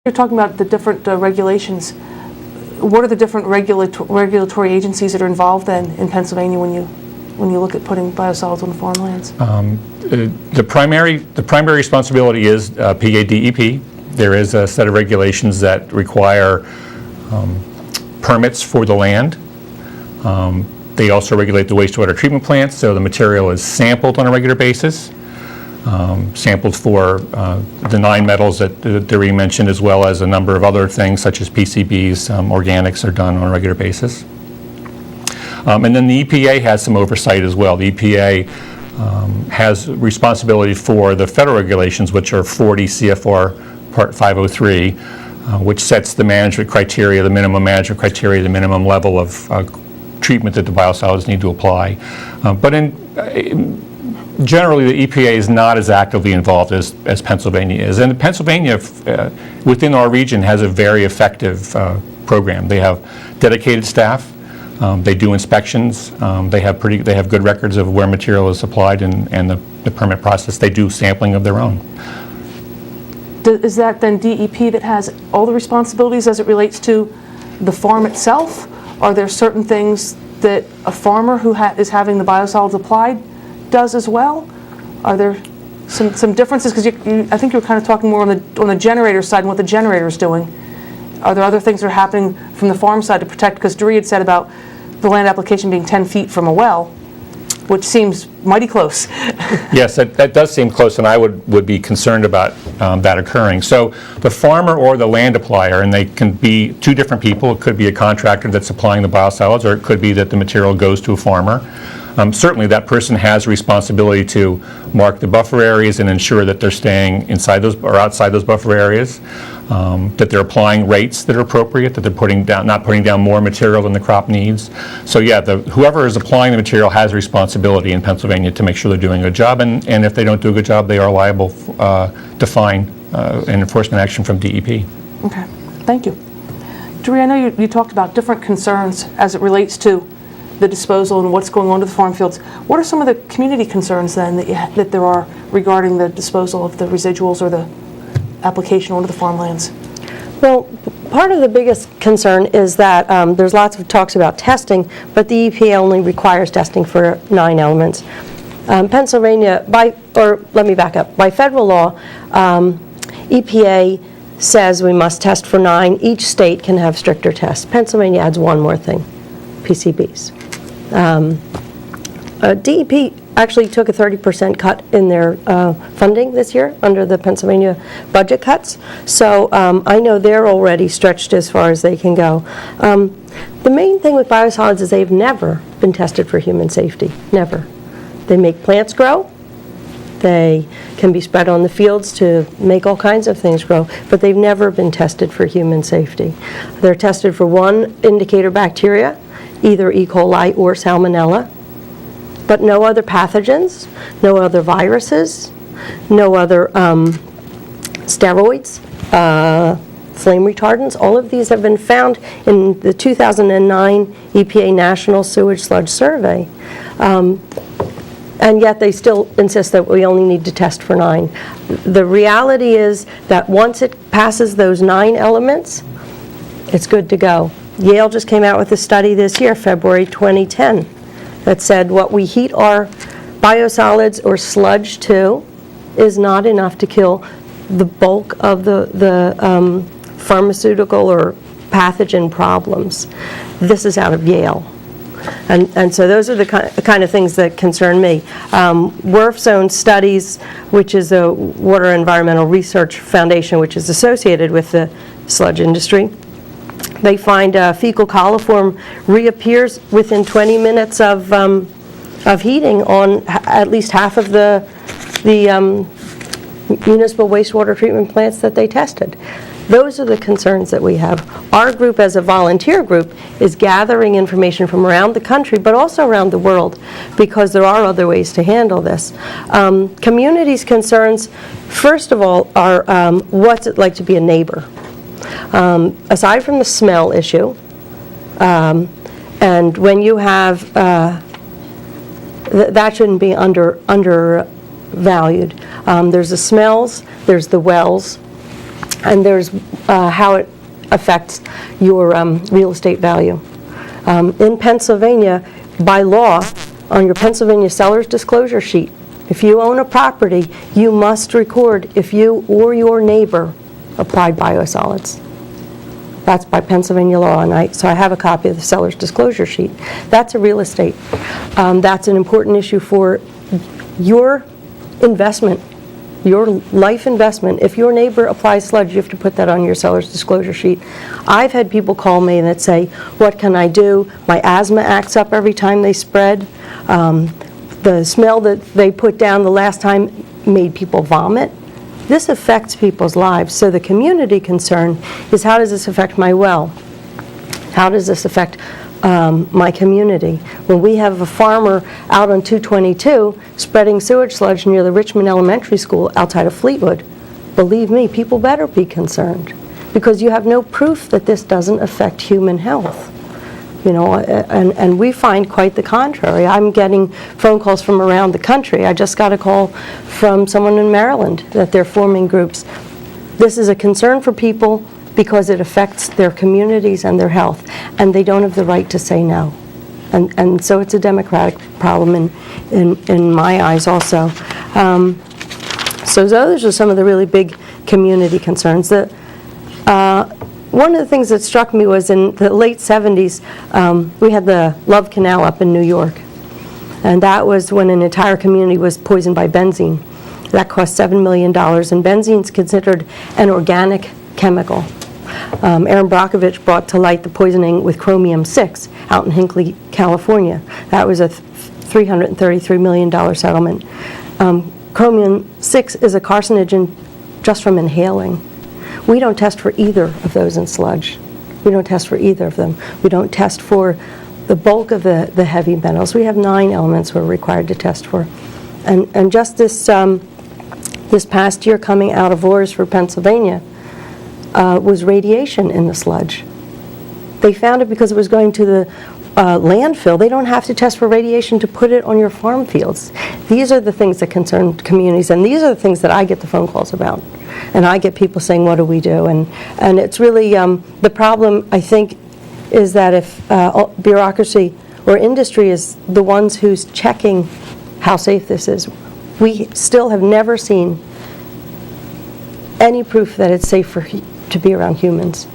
You're talking about the different regulations. What are the different regulatory agencies that are involved then in Pennsylvania when you look at putting biosolids on the farmlands? The primary responsibility is PA-DEP. There is a set of regulations that require permits for the land. They also regulate the wastewater treatment plants, so the material is sampled on a regular basis. Sampled for the 9 metals that Doreen mentioned, as well as a number of other things such as PCBs. Organics are done on a regular basis. And then the EPA has some oversight as well. The EPA has responsibility for the federal regulations, which are 40 CFR Part 503, which sets the management criteria, the minimum management criteria, the minimum level of treatment that the biosolids need to apply. But generally, the EPA is not as actively involved as Pennsylvania is. And Pennsylvania, within our region, has a very effective program. They have dedicated staff. They do inspections. They have good records of where material is supplied and the permit process. They do sampling of their own. Is that then DEP that has all the responsibilities as it relates to the farm itself? Are there certain things that a farmer who is having the biosolids applied does as well? Are there some differences? Because I think you were kind of talking more on the generator side and what the generator is doing. Are there other things that are happening from the farm side to protect? Because Doreen had said about the land application being 10 feet from a well, which seems mighty close. Yes, that does seem close, and I would be concerned about that occurring. So the farmer or the land applier, and they can be 2 different people. It could be a contractor that's supplying the biosolids, or it could be that the material goes to a farmer. Certainly that person has a responsibility to mark the buffer areas and ensure that they're staying inside those or outside those buffer areas, that they're applying rates that are appropriate, that they're not putting down more material than the crop needs. So yeah, whoever is applying the material has a responsibility in Pennsylvania to make sure they're doing a good job, and if they don't do a good job, they are liable to fine and enforcement action from DEP. Okay, thank you. Doreen, I know you talked about different concerns as it relates to the disposal and what's going on to the farm fields. What are some of the community concerns then that there are regarding the disposal of the residuals or the application onto the farmlands? Well, part of the biggest concern is that there's lots of talks about testing, but the EPA only requires testing for 9 elements. Pennsylvania, let me back up. By federal law, EPA says we must test for 9. Each state can have stricter tests. Pennsylvania adds one more thing, PCBs. DEP actually took a 30% cut in their funding this year under the Pennsylvania budget cuts. So I know they're already stretched as far as they can go. The main thing with biosolids is they've never been tested for human safety, never. They make plants grow. They can be spread on the fields to make all kinds of things grow, but they've never been tested for human safety. They're tested for one indicator bacteria, either E. coli or salmonella, but no other pathogens, no other viruses, no other steroids, flame retardants. All of these have been found in the 2009 EPA National Sewage Sludge Survey. And yet they still insist that we only need to test for 9. The reality is that once it passes those 9 elements, it's good to go. Yale just came out with a study this year, February 2010, that said what we heat our biosolids or sludge to is not enough to kill the bulk of the pharmaceutical or pathogen problems. This is out of Yale. And so those are the kind of things that concern me. WRF's own studies, which is a Water Environmental Research Foundation, which is associated with the sludge industry, they find fecal coliform reappears within 20 minutes of heating on at least half of the municipal wastewater treatment plants that they tested. Those are the concerns that we have. Our group as a volunteer group is gathering information from around the country, but also around the world, because there are other ways to handle this. Communities' concerns, first of all, are what's it like to be a neighbor? Aside from the smell issue, and when you have, that shouldn't be undervalued. There's the smells, there's the wells, And there's how it affects your real estate value. In Pennsylvania, by law, on your Pennsylvania seller's disclosure sheet, if you own a property, you must record if you or your neighbor applied biosolids. That's by Pennsylvania law, and so I have a copy of the seller's disclosure sheet. That's a real estate. That's an important issue for your investment, your life investment. If your neighbor applies sludge, you have to put that on your seller's disclosure sheet. I've had people call me that say, what can I do? My asthma acts up every time they spread. The smell that they put down the last time made people vomit. This affects people's lives. So the community concern is, how does this affect my well? How does this affect my community? When we have a farmer out on 222 spreading sewage sludge near the Richmond Elementary School outside of Fleetwood, believe me, people better be concerned, because you have no proof that this doesn't affect human health. You know, and we find quite the contrary. I'm getting phone calls from around the country. I just got a call from someone in Maryland that they're forming groups. This is a concern for people because it affects their communities and their health, and they don't have the right to say no. And so it's a democratic problem in my eyes also. So those are some of the really big community concerns. One of the things that struck me was in the late 70s, we had the Love Canal up in New York. And that was when an entire community was poisoned by benzene. That cost $7 million, and benzene is considered an organic chemical. Aaron Brockovich brought to light the poisoning with chromium-6 out in Hinckley, California. That was a $333 million settlement. Chromium-6 is a carcinogen just from inhaling. We don't test for either of those in sludge. We don't test for either of them. We don't test for the bulk of the heavy metals. We have 9 elements we're required to test for. And just this past year, coming out of Royersford, Pennsylvania, was radiation in the sludge. They found it because it was going to the landfill. They don't have to test for radiation to put it on your farm fields. These are the things that concern communities, and these are the things that I get the phone calls about. And I get people saying, what do we do? And it's really, the problem, I think, is that if bureaucracy or industry is the ones who's checking how safe this is, we still have never seen any proof that it's safe to be around humans.